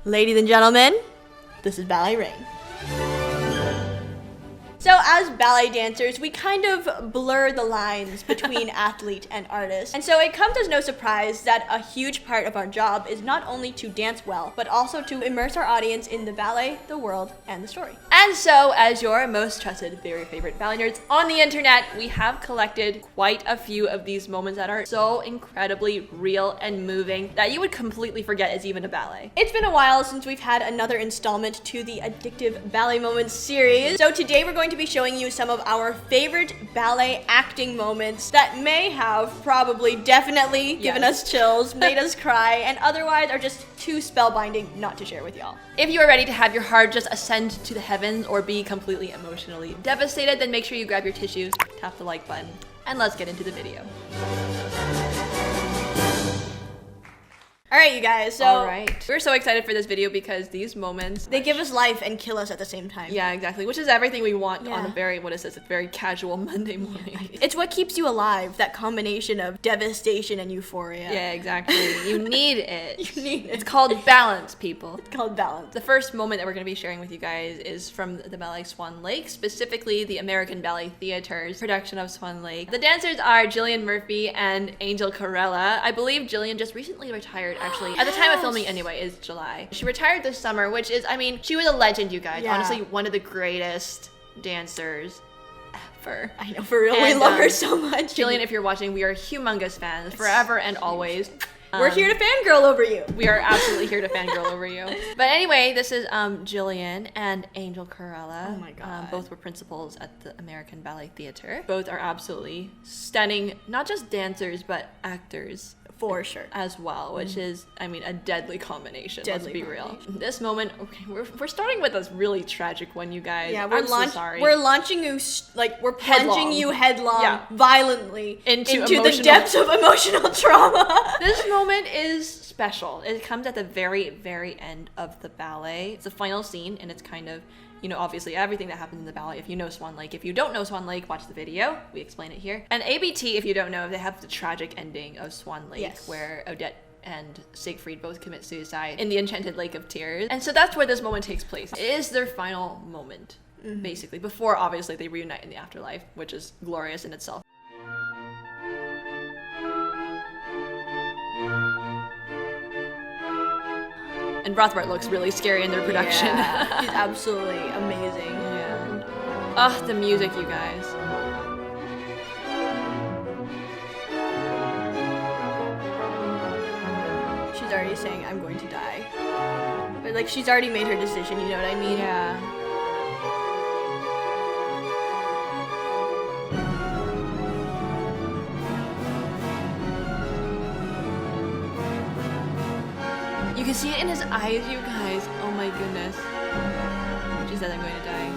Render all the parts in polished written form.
Ladies and gentlemen, this is Ballet Rain. So as ballet dancers, we kind of blur the lines between athlete and artist. And so it comes as no surprise that a huge part of our job is not only to dance well, but also to immerse our audience in the ballet, the world, and the story. And so, as your most trusted, very favorite ballet nerds on the internet, we have collected quite a few of these moments that are so incredibly real and moving that you would completely forget is even a ballet. It's been a while since we've had another installment to the Addictive Ballet Moments series. So today we're going to be showing you some of our favorite ballet acting moments that may have probably definitely given us chills, made us cry, and otherwise are just too spellbinding not to share with y'all. If you are ready to have your heart just ascend to the heavens or be completely emotionally devastated, then make sure you grab your tissues, tap the like button, and let's get into the video. All right, you guys, so we're so excited for this video because these moments, they give us life and kill us at the same time. Yeah, exactly, which is everything we want on a very, a very casual Monday morning. It's what keeps you alive, that combination of devastation and euphoria. Yeah, exactly. You need it. You need it. It's called balance, people. It's called balance. The first moment that we're going to be sharing with you guys is from the ballet Swan Lake, specifically the American Ballet Theater's production of Swan Lake. The dancers are Jillian Murphy and Angel Corella. I believe Jillian just recently retired. Actually, at the time of filming anyway, is July. She retired this summer, which is, I mean, she was a legend, you guys. Yeah. Honestly, one of the greatest dancers ever. I know, for real. We love her so much. Jillian, if you're watching, we are humongous fans, forever and always. We're here to fangirl over you. We are absolutely here to fangirl over you. But anyway, this is Jillian and Angel Corella. Oh my god. Both were principals at the American Ballet Theater. Both are absolutely stunning, not just dancers, but actors. For sure. As well, which is, I mean, a deadly combination. Let's be real. This moment, okay, we're starting with a really tragic one, you guys. Yeah, we're sorry. We're launching you, we're plunging you headlong, violently into the depths of emotional trauma. This moment is special. It comes at the very, very end of the ballet. It's the final scene, and it's kind of, you know, obviously everything that happens in the ballet. If you know Swan Lake, if you don't know Swan Lake, watch the video. We explain it here. And ABT, if you don't know, they have the tragic ending of Swan Lake, where Odette and Siegfried both commit suicide in the Enchanted Lake of Tears. And so that's where this moment takes place. It is their final moment, basically, before obviously they reunite in the afterlife, which is glorious in itself. And Rothbart looks really scary in their production. Yeah, he's absolutely amazing. Yeah. Ugh, the music, you guys. She's already saying, I'm going to die. But like, she's already made her decision, you know what I mean? Yeah. You can see it in his eyes, you guys. Oh my goodness. She said, I'm going to die.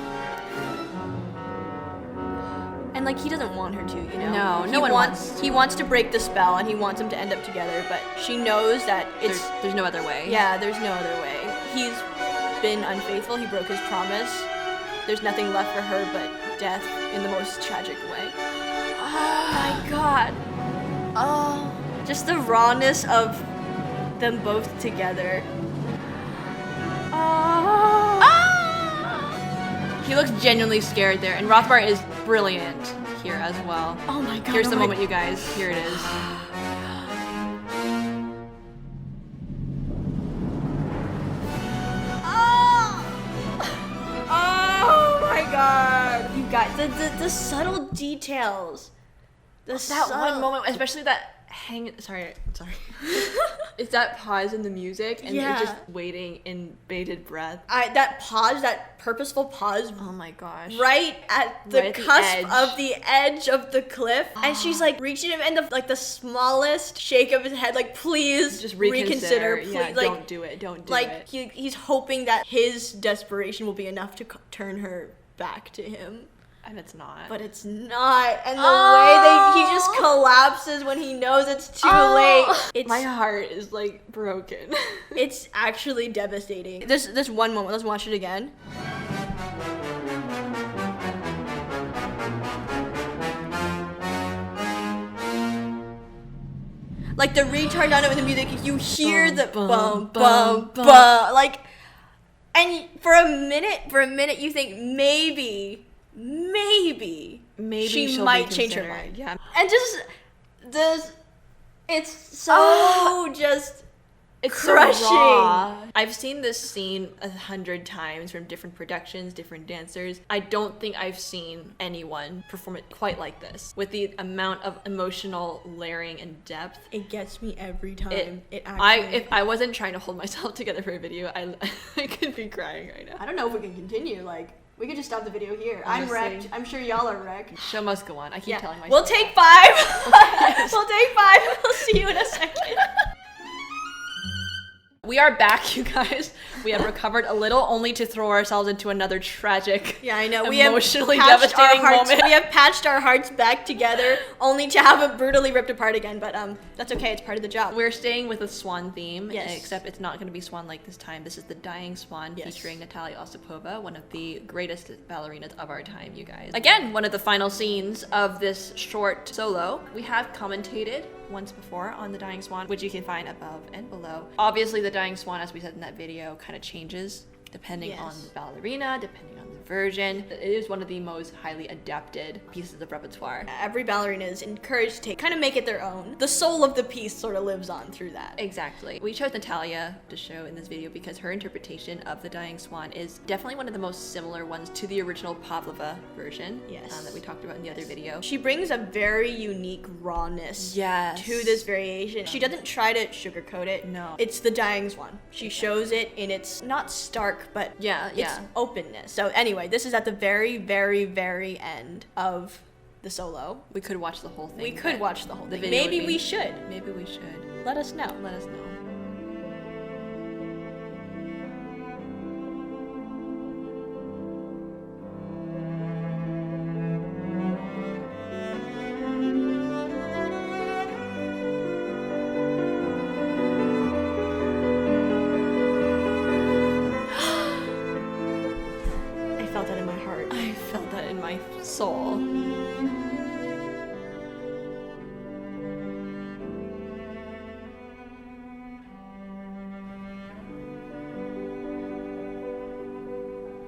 And like, he doesn't want her to, you know? No one wants. He wants to break the spell, and he wants them to end up together, but she knows that there's no other way. Yeah, there's no other way. He's been unfaithful. He broke his promise. There's nothing left for her but death in the most tragic way. Oh my god. Oh, just the rawness of them both together. Oh. Ah! He looks genuinely scared there, and Rothbart is brilliant here as well. Oh my god. Here's the moment, you guys. Here it is. Oh my god. You guys, the subtle details. That one moment, especially that sorry. It's that pause in the music and you're just waiting in bated breath. That pause, that purposeful pause. Oh my gosh. Right at the cusp of the edge of the cliff. And she's like reaching him and the smallest shake of his head, like, please just reconsider. Please. Yeah, like, don't do it. Like, he's hoping that his desperation will be enough to turn her back to him. And it's not. But it's not. And the way that he just collapses when he knows it's too late. My heart is like broken. It's actually devastating. This one moment, let's watch it again. Like the retard on it with the music, you hear the bum bum bum, like, and for a minute you think maybe she might change her mind. Yeah. And just this, it's so just. It's crushing. So raw. I've seen this scene 100 times from different productions, different dancers. I don't think I've seen anyone perform it quite like this, with the amount of emotional layering and depth. It gets me every time. If I wasn't trying to hold myself together for a video, I could be crying right now. I don't know if we can continue. Like, we could just stop the video here. Honestly. I'm wrecked. I'm sure y'all are wrecked. Show must go on. I keep telling myself. We'll take 5. We'll take 5. We'll see you in a second. We are back, you guys. We have recovered a little, only to throw ourselves into another tragic, we emotionally have devastating moment. We have patched our hearts back together, only to have it brutally ripped apart again. But that's okay. It's part of the job. We're staying with a swan theme, yes. Except it's not going to be swan-like this time. This is the Dying Swan, yes. Featuring Natalia Osipova, one of the greatest ballerinas of our time, you guys. Again, one of the final scenes of this short solo. We have commentated once before on the Dying Swan, which you can find above and below. Obviously, the Dying Swan, as we said in that video, kind of changes depending on the ballerina, depending on the version. It is one of the most highly adapted pieces of repertoire. Every ballerina is encouraged to kind of make it their own. The soul of the piece sort of lives on through that. Exactly. We chose Natalia to show in this video because her interpretation of the Dying Swan is definitely one of the most similar ones to the original Pavlova version, that we talked about in the other video. She brings a very unique rawness to this variation. She doesn't try to sugarcoat it. No. It's the Dying Swan. She shows it in its not stark, but its openness. So anyway, this is at the very, very, very end of the solo. We could watch the whole thing. We could watch the whole thing. Maybe we should. Maybe we should. Let us know. Let us know. Soul.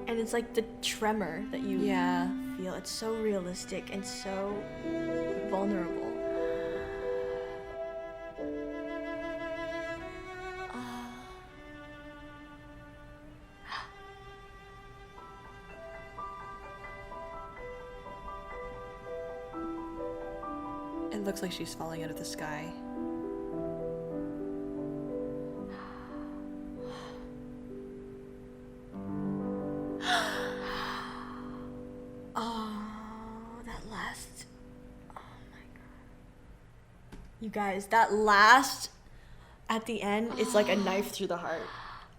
And it's like the tremor that you feel. It's so realistic and so vulnerable. It looks like she's falling out of the sky. You guys, that last at the end, it's like a knife through the heart.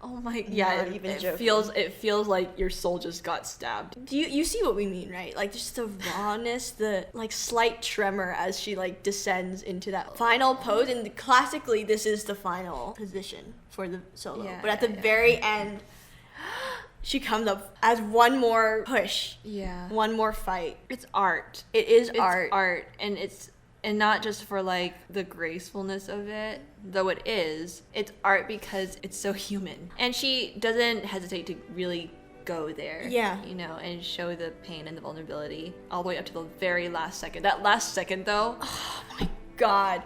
Oh my, it feels like your soul just got stabbed. Do you see what we mean, right? Like just the rawness, the like slight tremor as she like descends into that final pose. And classically, this is the final position for the solo. But at the very end, she comes up as one more push. One more fight. It's art. It's art, and not just for like the gracefulness of it, though it is. It's art because it's so human. And she doesn't hesitate to really go there. You know, and show the pain and the vulnerability all the way up to the very last second. That last second though. Oh my God.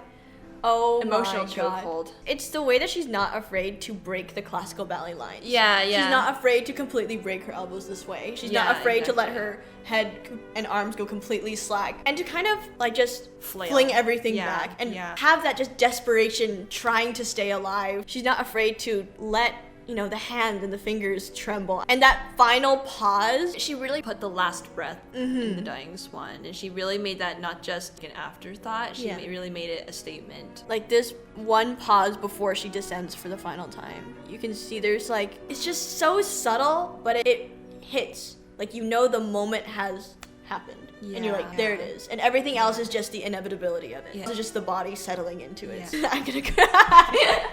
Oh emotional my God. chokehold. It's the way that she's not afraid to break the classical ballet lines. She's not afraid to completely break her elbows this way. She's not afraid to let her head and arms go completely slack and to kind of like just fling everything back and have that just desperation trying to stay alive. She's not afraid to let, you know, the hand and the fingers tremble. And that final pause, she really put the last breath in the Dying Swan. And she really made that not just an afterthought, she really made it a statement. Like this one pause before she descends for the final time. You can see there's like, it's just so subtle, but it hits. Like, you know, the moment has happened. And you're like, there it is. And everything else is just the inevitability of it. It's just the body settling into it. I'm gonna cry.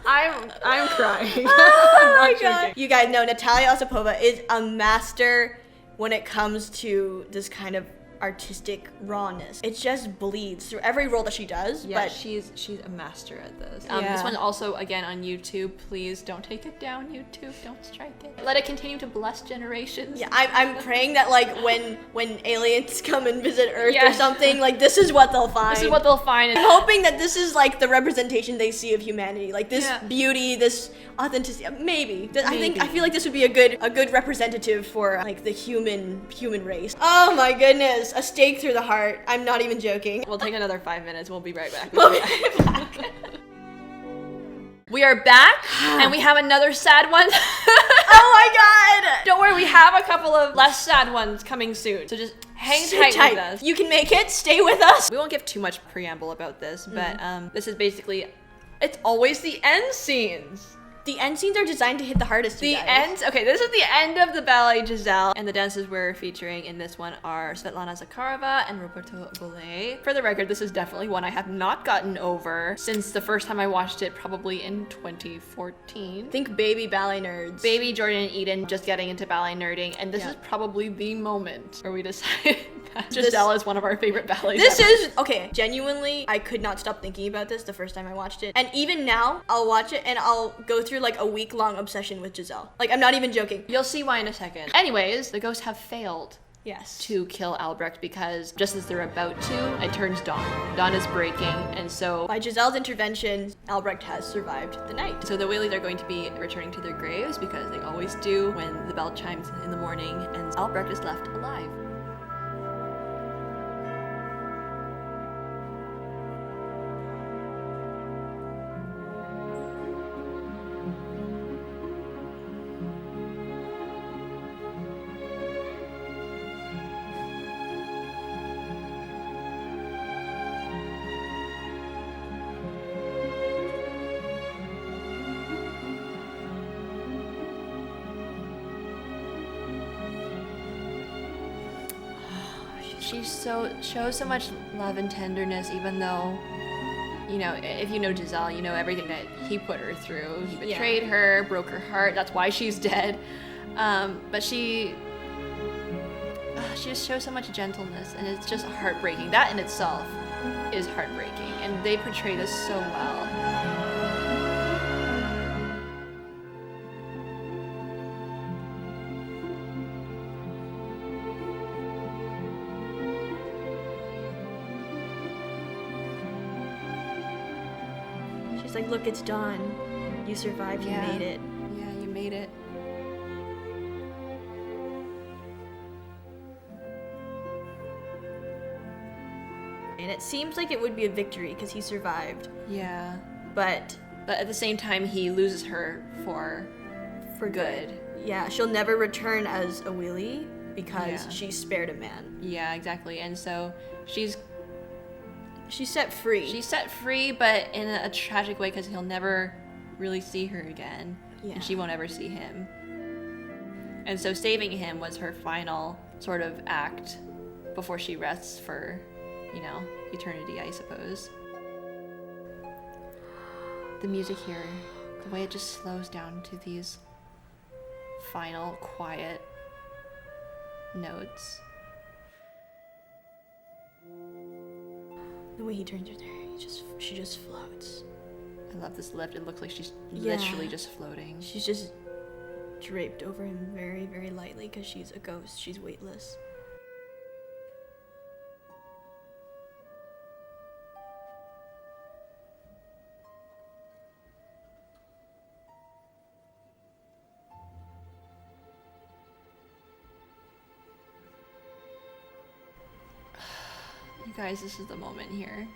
I'm crying. Oh my God. You guys know Natalia Osipova is a master when it comes to this kind of artistic rawness. It just bleeds through every role that she does. Yeah, but she's a master at this. This one's also, again, on YouTube. Please don't take it down, YouTube. Don't strike it. Let it continue to bless generations. Yeah, I'm praying that, like, when aliens come and visit Earth or something, like, this is what they'll find. This is what they'll find. I'm hoping that this is, like, the representation they see of humanity. Like, this beauty, this authenticity. Maybe. I feel like this would be a good representative for, like, the human race. Oh my goodness. A stake through the heart. I'm not even joking. We'll take another 5 minutes. We'll be right back. We'll be right back. We are back, and we have another sad one. Oh my god! Don't worry, we have a couple of less sad ones coming soon, so just hang tight with us. You can make it. Stay with us. We won't give too much preamble about this, but this is basically, it's always the end scenes. The end scenes are designed to hit the hardest. Okay, this is the end of the ballet Giselle, and the dances we're featuring in this one are Svetlana Zakharova and Roberto Ballet. For the record, this is definitely one I have not gotten over since the first time I watched it, probably in 2014. Think baby ballet nerds. Baby Jordan and Eden just getting into ballet nerding, and this is probably the moment where we decided that Giselle is one of our favorite ballets okay, genuinely, I could not stop thinking about this the first time I watched it. And even now, I'll watch it and I'll go through like a week-long obsession with Giselle. Like, I'm not even joking. You'll see why in a second. Anyways, the ghosts have failed. Yes. To kill Albrecht, because just as they're about to, it turns dawn. Dawn is breaking, and so by Giselle's intervention, Albrecht has survived the night. So the Whaleys are going to be returning to their graves, because they always do when the bell chimes in the morning, and Albrecht is left alive. She shows so much love and tenderness, even though, you know, if you know Giselle, you know everything that he put her through. He betrayed her, broke her heart. That's why she's dead. But she just shows so much gentleness, and it's just heartbreaking. That in itself is heartbreaking, and they portray this so well. She's like, look, it's dawn. You survived, you made it. Yeah, you made it. And it seems like it would be a victory because he survived. Yeah. But at the same time, he loses her for good. Yeah, she'll never return as a wheelie because she spared a man. Yeah, exactly. And so she's set free. She's set free, but in a tragic way, because he'll never really see her again. Yeah. And she won't ever see him. And so saving him was her final sort of act before she rests for, you know, eternity, I suppose. The music here, the way it just slows down to these final, quiet notes. The way he turns her there, she just floats. I love this lift. It looks like she's literally just floating. She's just draped over him very, very lightly because she's a ghost. She's weightless. You guys, this is the moment here.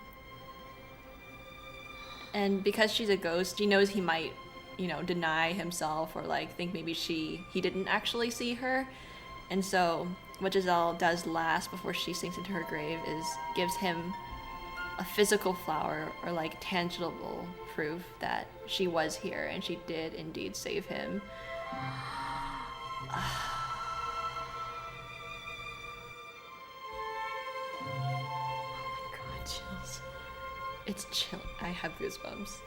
And because she's a ghost, she knows he might, you know, deny himself or like think maybe he didn't actually see her. And so what Giselle does last before she sinks into her grave is gives him a physical flower or like tangible proof that she was here and she did indeed save him. Chills. It's chill. I have goosebumps.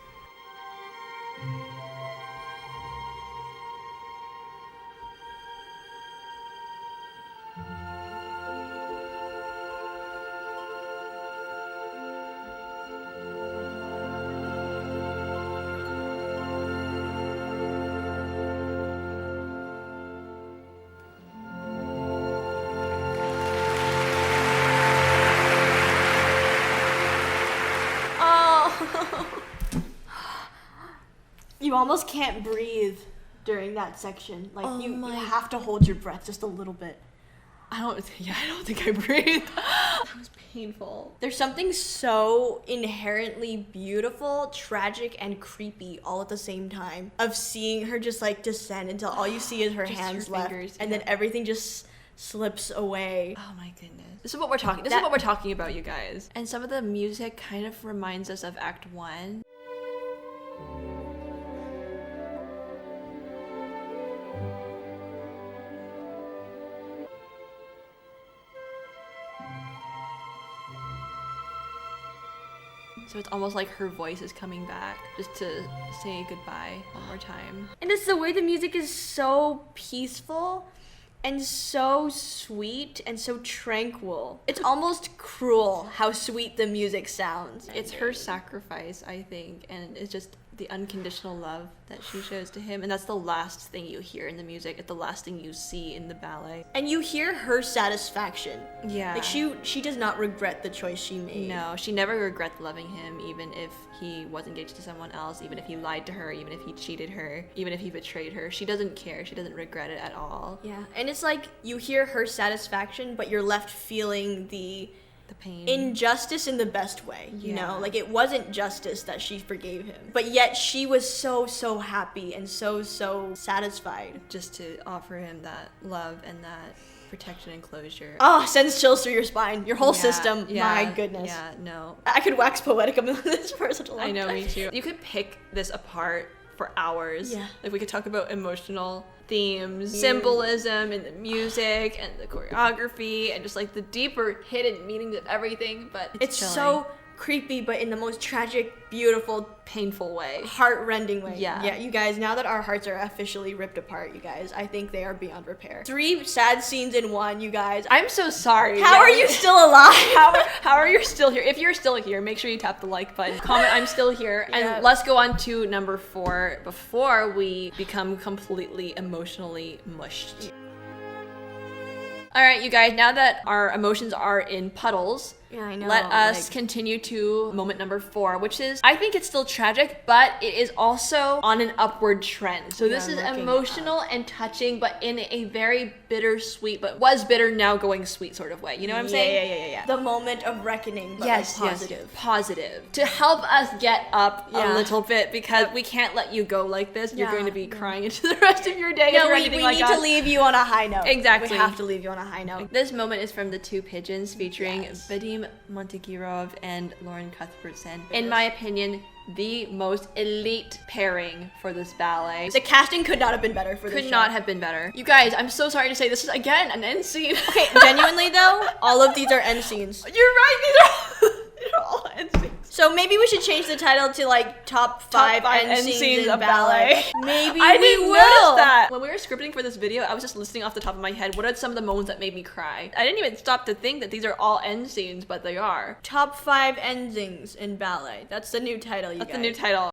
You almost can't breathe during that section. Like, you have to hold your breath just a little bit. I don't think I breathed. That was painful. There's something so inherently beautiful, tragic, and creepy all at the same time of seeing her just like descend until all you see is her hands left, fingers, and then everything just slips away. Oh my goodness. This is what we're talking about, you guys. And some of the music kind of reminds us of Act 1. So it's almost like her voice is coming back just to say goodbye one more time. And it's the way the music is so peaceful and so sweet and so tranquil. It's almost cruel how sweet the music sounds. It's her sacrifice, I think, and it's just the unconditional love that she shows to him, and that's the last thing you hear in the music. It's the last thing you see in the ballet. And you hear her satisfaction. Yeah. Like she does not regret the choice she made. No, she never regrets loving him, even if he was engaged to someone else, even if he lied to her, even if he cheated her, even if he betrayed her. She doesn't care. She doesn't regret it at all. Yeah. And it's like you hear her satisfaction, but you're left feeling the pain. Injustice in the best way, you know? Like, it wasn't justice that she forgave him. But yet she was so happy and so satisfied. Just to offer him that love and that protection and closure. Oh, sends chills through your spine. Your whole system. My goodness. Yeah, no. I could wax poetic about this for such a long time. I know, me too. You could pick this apart for hours. Yeah. Like, we could talk about emotional themes, symbolism, and the music, and the choreography, and just like the deeper hidden meanings of everything, but it's so creepy, but in the most tragic, beautiful, painful way. Heart-rending way. Yeah, you guys, now that our hearts are officially ripped apart, you guys, I think they are beyond repair. 3 sad scenes in one, you guys. I'm so sorry. How are you still alive? How are you still here? If you're still here, make sure you tap the like button. Comment, I'm still here. And let's go on to number 4 before we become completely emotionally mushed. All right, you guys, now that our emotions are in puddles, let us continue to moment number 4, which is, I think it's still tragic, but it is also on an upward trend. So this is emotional and touching, but in a very bittersweet, but was bitter, now going sweet sort of way. You know what I'm saying? Yeah. The moment of reckoning, but positive. Yes, positive. To help us get up a little bit, because we can't let you go like this. You're going to be crying into the rest of your day. No, we need to leave you on a high note. Exactly. We have to leave you on a high note. This moment is from The Two Pigeons, featuring Vadim Montegirov and Lauren Cuthbertson. In my opinion, the most elite pairing for this ballet. The casting could not have been better for this show. Could not have been better. You guys, I'm so sorry to say this is, again, an end scene. Okay, genuinely though, all of these are end scenes. You're right, these are all end scenes. So maybe we should change the title to like top 5 end scenes of ballet. Maybe I didn't notice that. When we were scripting for this video, I was just listing off the top of my head, what are some of the moments that made me cry? I didn't even stop to think that these are all end scenes, but they are. Top 5 endings in ballet. That's the new title, you guys. That's the new title.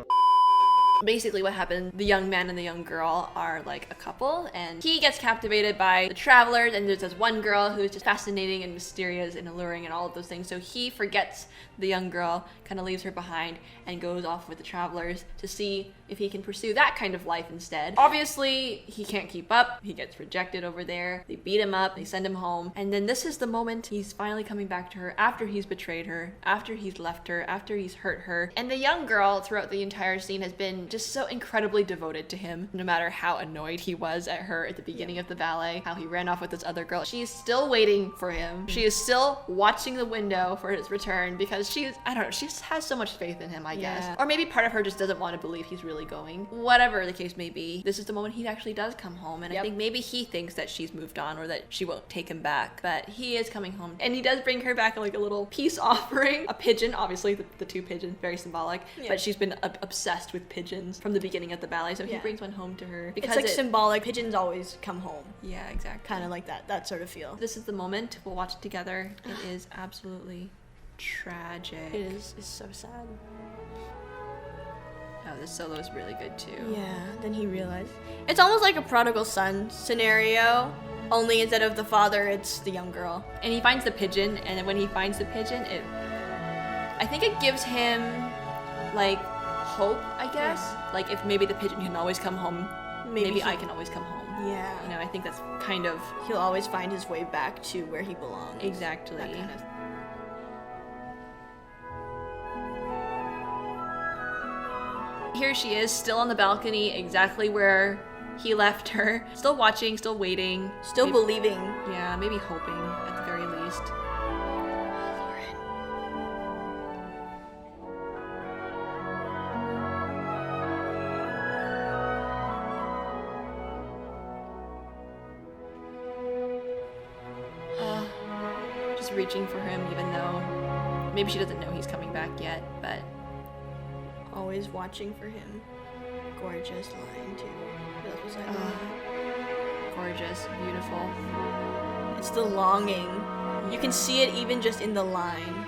Basically what happened, the young man and the young girl are like a couple, and he gets captivated by the travelers, and there's this one girl who's just fascinating and mysterious and alluring and all of those things, so he forgets the young girl, kind of leaves her behind, and goes off with the travelers to see if he can pursue that kind of life instead. Obviously, he can't keep up. He gets rejected over there. They beat him up. They send him home. And then this is the moment he's finally coming back to her after he's betrayed her, after he's left her, after he's hurt her. And the young girl throughout the entire scene has been just so incredibly devoted to him, no matter how annoyed he was at her at the beginning of the ballet, how he ran off with this other girl. She's still waiting for him. She is still watching the window for his return because she's, I don't know, she just has so much faith in him, I guess. Or maybe part of her just doesn't want to believe he's really going. Whatever the case may be, this is the moment he actually does come home, and I think maybe he thinks that she's moved on or that she won't take him back, but he is coming home, and he does bring her back like a little peace offering, a pigeon, obviously the 2 pigeons, very symbolic, but she's been obsessed with pigeons from the beginning of the ballet, so he brings one home to her because it's like symbolic. Pigeons always come home. Yeah, exactly. Kind of like that sort of feel. This is the moment. We'll watch it together. It is absolutely tragic. It is. It's so sad. Oh, this solo is really good too. Yeah, then he realized. It's almost like a prodigal son scenario, only instead of the father, it's the young girl. And he finds the pigeon, and when he finds the pigeon, I think it gives him like hope, I guess. Yeah. Like if maybe the pigeon can always come home, maybe I can always come home. Yeah. You know, I think that's kind of... He'll always find his way back to where he belongs. Exactly. That kind of... Here she is, still on the balcony, exactly where he left her. Still watching, still waiting. Still believing. Yeah, maybe hoping at the very least. Just reaching for him, even though maybe she doesn't know he's coming back yet, but... Always watching for him. Gorgeous line, too. Gorgeous, beautiful. It's the longing. You can see it even just in the line.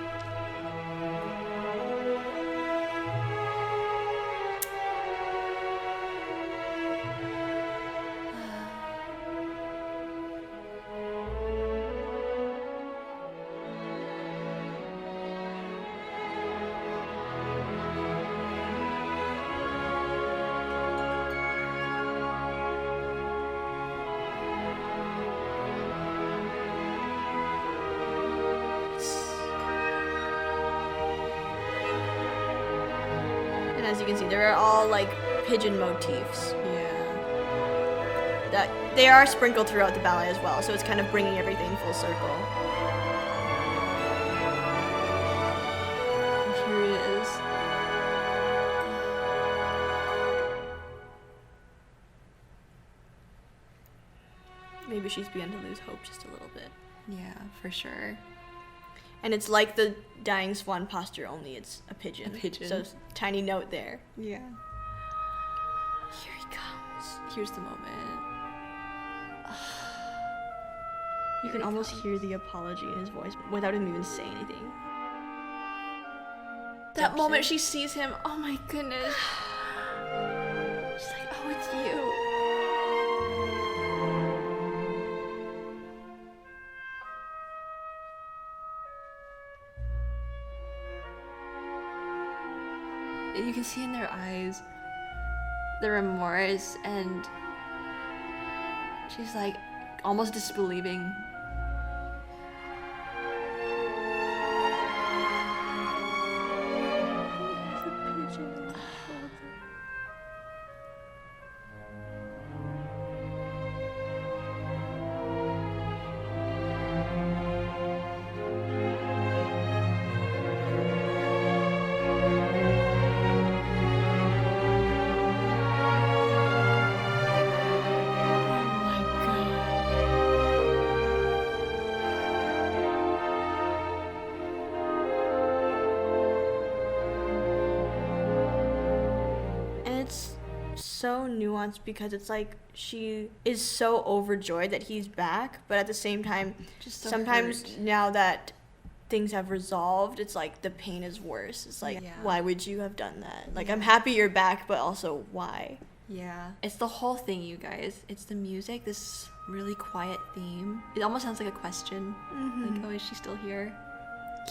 As you can see, there are all like pigeon motifs. Yeah. That they are sprinkled throughout the ballet as well, so it's kind of bringing everything full circle. And here it is. Maybe she's begun to lose hope just a little bit. Yeah, for sure. And it's like the dying swan posture, only it's a pigeon. A pigeon. So tiny note there. Yeah. Here he comes. Here's the moment. You can almost hear the apology in his voice without him even saying anything. That moment she sees him, oh my goodness. She's like, oh, it's you. You can see in their eyes the remorse, and she's like almost disbelieving. So nuanced because it's like she is so overjoyed that he's back, but at the same time, just so sometimes hurt. Now that things have resolved, it's like the pain is worse. It's like, why would you have done that? Like, I'm happy you're back, but also why? Yeah, it's the whole thing, you guys. It's the music, this really quiet theme. It almost sounds like a question. Like, oh, is she still here?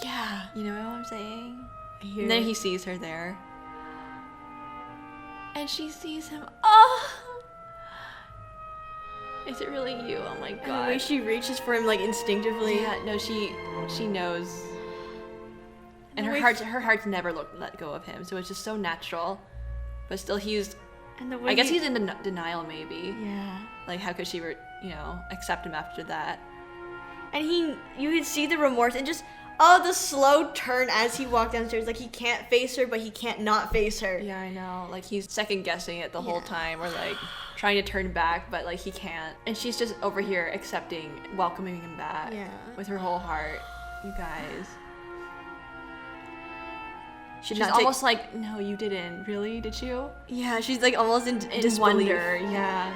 Yeah. You know what I'm saying? And then he sees her there. And she sees him. Oh! Is it really you? Oh my god. And the way she reaches for him, like, instinctively. Yeah, no, she knows. And her heart's never let go of him, so it's just so natural. But still, he's... And the way I guess he's in denial, maybe. Yeah. Like, how could she, accept him after that? And you could see the remorse and just... Oh, the slow turn as he walked downstairs. Like, he can't face her, but he can't not face her. Yeah, I know. Like, he's second-guessing it the whole time, or, like, trying to turn back, but, like, he can't. And she's just over here accepting, welcoming him back. Yeah. With her whole heart. You guys. She's not almost like, no, you didn't. Really? Did you? Yeah, she's, like, almost in disbelief. Wonder. Yeah.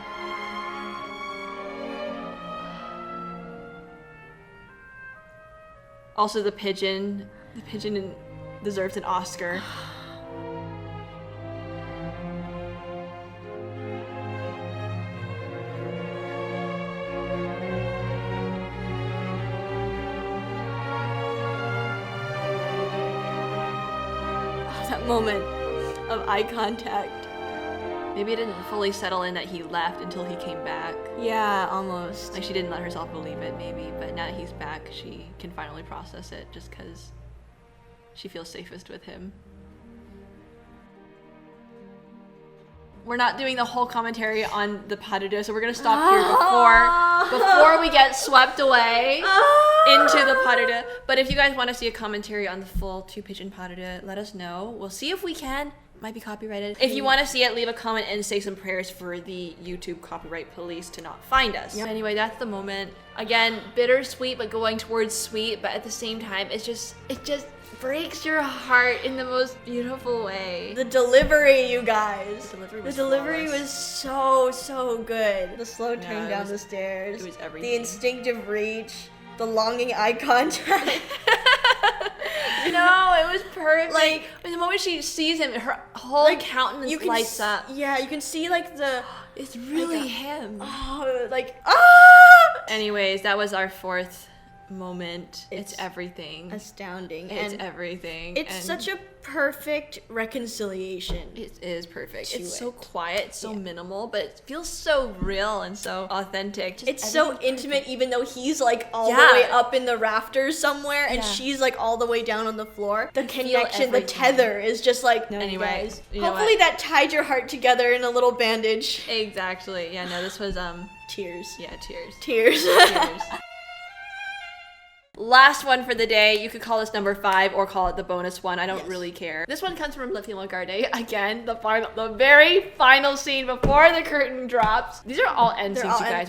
Also, the pigeon deserves an Oscar. Oh, that moment of eye contact. Maybe it didn't fully settle in that he left until he came back. Yeah, almost. Like she didn't let herself believe it, maybe. But now that he's back, she can finally process it just because she feels safest with him. We're not doing the whole commentary on the pas de deux, so we're gonna stop here before we get swept away into the pas de deux. But if you guys want to see a commentary on the full 2-pigeon pas de deux, let us know. We'll see if we can. Might be copyrighted. If you want to see it, leave a comment and say some prayers for the YouTube copyright police to not find us. Yep. Anyway, that's the moment. Again, bittersweet, but going towards sweet. But at the same time, it just breaks your heart in the most beautiful way. The delivery, you guys. The delivery was so good. The slow turn down the stairs. It was everything. The instinctive reach. The longing eye contact. No, it was perfect. Like the moment she sees him, her whole countenance lights up. Yeah, you can see like the. It's really him. Oh, like Anyways, that was our 4th moment. It's everything. Astounding. It's everything. It's such a perfect reconciliation. It is perfect. It's so quiet, it's so minimal, but it feels so real and so authentic. It's so intimate, even though he's like all the way up in the rafters somewhere and she's like all the way down on the floor. The connection, the tether is just like, anyway, hopefully that tied your heart together in a little bandage. Exactly. Yeah, no, this was tears. Yeah, tears. Tears. Last one for the day. You could call this number 5 or call it the bonus one. I don't really care. This one comes from Little Garde. Again, the very final scene before the curtain drops. These are all end scenes, you guys.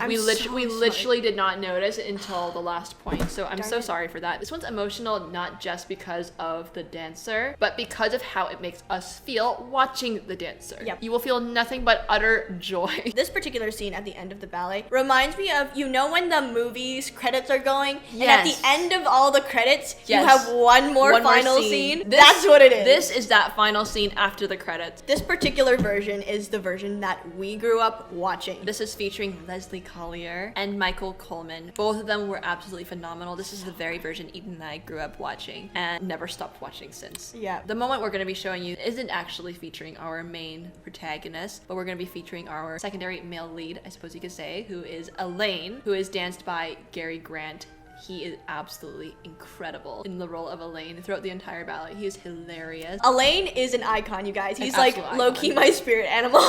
We literally did not notice until the last point. So I'm so sorry for that. This one's emotional not just because of the dancer, but because of how it makes us feel watching the dancer. Yep. You will feel nothing but utter joy. This particular scene at the end of the ballet reminds me of, when the movie's credits are going, and at the end of all the credits, you have one more final scene. That's what it is. This is that final scene after the credits. This particular version is the version that we grew up watching. This is featuring Leslie Collier and Michael Coleman. Both of them were absolutely phenomenal. This is the very version Eden and I grew up watching and never stopped watching since. Yeah. The moment we're going to be showing you isn't actually featuring our main protagonist, but we're going to be featuring our secondary male lead, I suppose you could say, who is Elaine, who is danced by Gary Grant. He is absolutely incredible in the role of Elaine throughout the entire ballet. He is hilarious. Elaine is an icon, you guys. He's like low-key my spirit animal.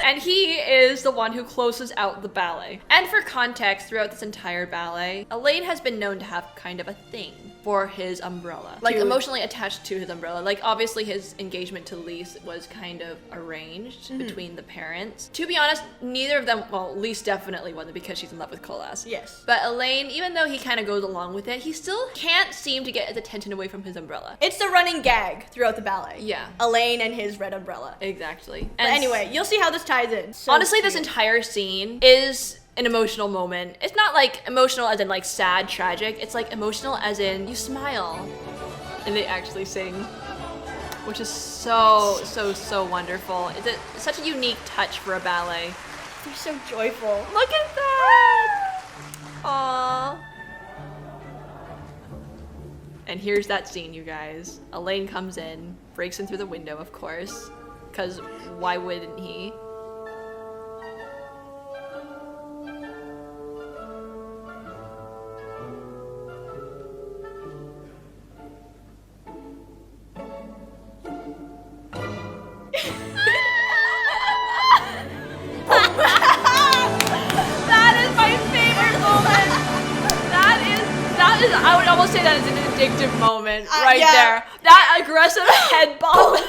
And he is the one who closes out the ballet. And for context, throughout this entire ballet, Elaine has been known to have kind of a thing for his umbrella. Like emotionally attached to his umbrella. Like obviously his engagement to Lise was kind of arranged between the parents. To be honest, neither of them, well, Lise definitely wasn't because she's in love with Colas. Yes. But Elaine, even though he kind of goes along with it, he still can't seem to get his attention away from his umbrella. It's the running gag throughout the ballet. Yeah. Elaine and his red umbrella. Exactly. But anyway, you'll see how this ties in. Honestly, this entire scene is an emotional moment. It's not like emotional as in like sad, tragic. It's like emotional as in you smile and they actually sing, which is so wonderful. It's such a unique touch for a ballet. They're so joyful. Look at that! Aww. And here's that scene, you guys. Elaine comes in, breaks in through the window, of course, because why wouldn't he? I would almost say that is an addictive moment there. That aggressive head bop.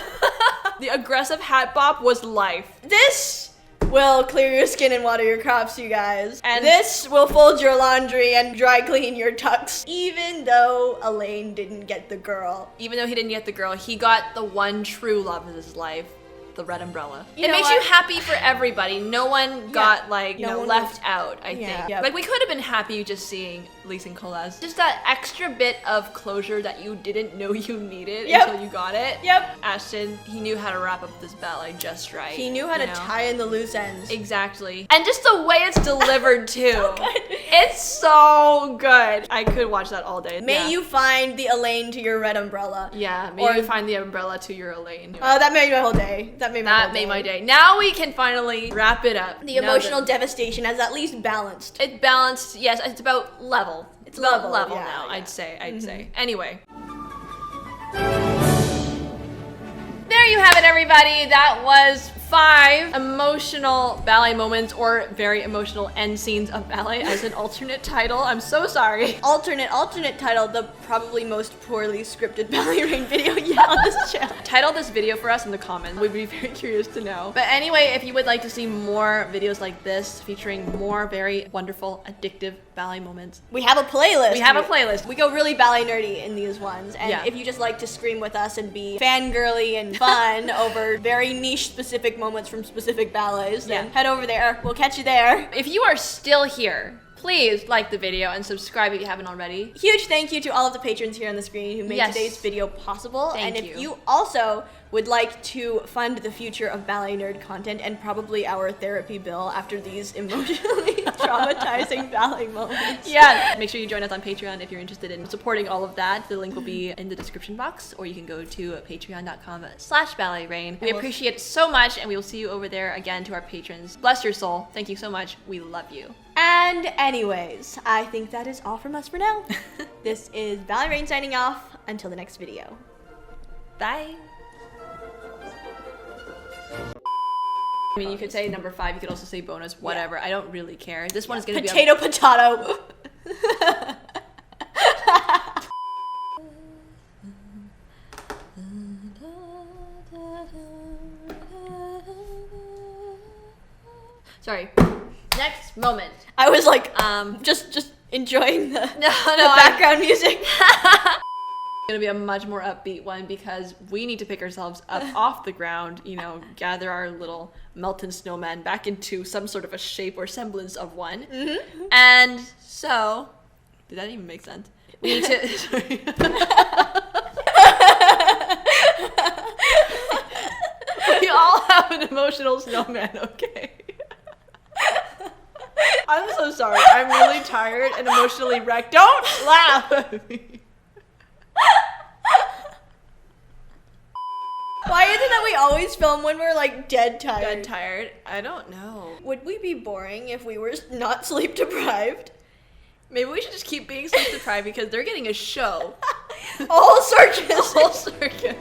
The aggressive hat bop was life. This will clear your skin and water your crops, you guys. And this will fold your laundry and dry clean your tux. Even though Elaine didn't get the girl. Even though he didn't get the girl, he got the one true love of his life. the red umbrella. It makes you happy for everybody. No one got like, left out, I think. Yep. Like we could have been happy just seeing Lise and Colas. Just that extra bit of closure that you didn't know you needed until you got it. Yep. Ashton, he knew how to wrap up this ballet just right. He knew how to tie in the loose ends. Exactly. And just the way it's delivered too. So good. It's so good. I could watch that all day. May you find the Elaine to your red umbrella. Yeah, may you find the umbrella to your Elaine. Oh, that made my whole day. That made my day. Now we can finally wrap it up. The emotional devastation has at least balanced. It's balanced, yes. It's about level. It's about level yeah, now, yeah. I'd say. Anyway. There you have it, everybody. That was 5 emotional ballet moments or very emotional end scenes of ballet as an alternate title. I'm so sorry. Alternate title, the probably most poorly scripted Ballerine video yet on this channel. Title this video for us in the comments. We'd be very curious to know. But anyway, if you would like to see more videos like this featuring more very wonderful, addictive ballet moments, we have a playlist. We go really ballet nerdy in these ones. And if you just like to scream with us and be fangirly and fun over very niche specific moments from specific ballets, then head over there. We'll catch you there. If you are still here, please like the video and subscribe if you haven't already. Huge thank you to all of the patrons here on the screen who made today's video possible. Thank you. If you also would like to fund the future of ballet nerd content and probably our therapy bill after these emotionally traumatizing ballet moments. Yeah, make sure you join us on Patreon if you're interested in supporting all of that. The link will be in the description box, or you can go to patreon.com/balletrain. We appreciate it so much, and we will see you over there again to our patrons. Bless your soul. Thank you so much. We love you. And anyways, I think that is all from us for now. This is Ballet Rain signing off. Until the next video. Bye. I mean, you could say number 5, you could also say bonus, whatever. I don't really care. This one is going to be potato. Sorry. Next moment. I was like, just enjoying the background music. Gonna be a much more upbeat one because we need to pick ourselves up off the ground, gather our little melted snowman back into some sort of a shape or semblance of one. And so, did that even make sense? We need to, sorry. We all have an emotional snowman, okay? I'm so sorry. I'm really tired and emotionally wrecked. Don't laugh at me. Why is it that we always film when we're like dead tired? Dead tired? I don't know. Would we be boring if we were not sleep deprived? Maybe we should just keep being sleep deprived because they're getting a show. A whole circus. A whole circus.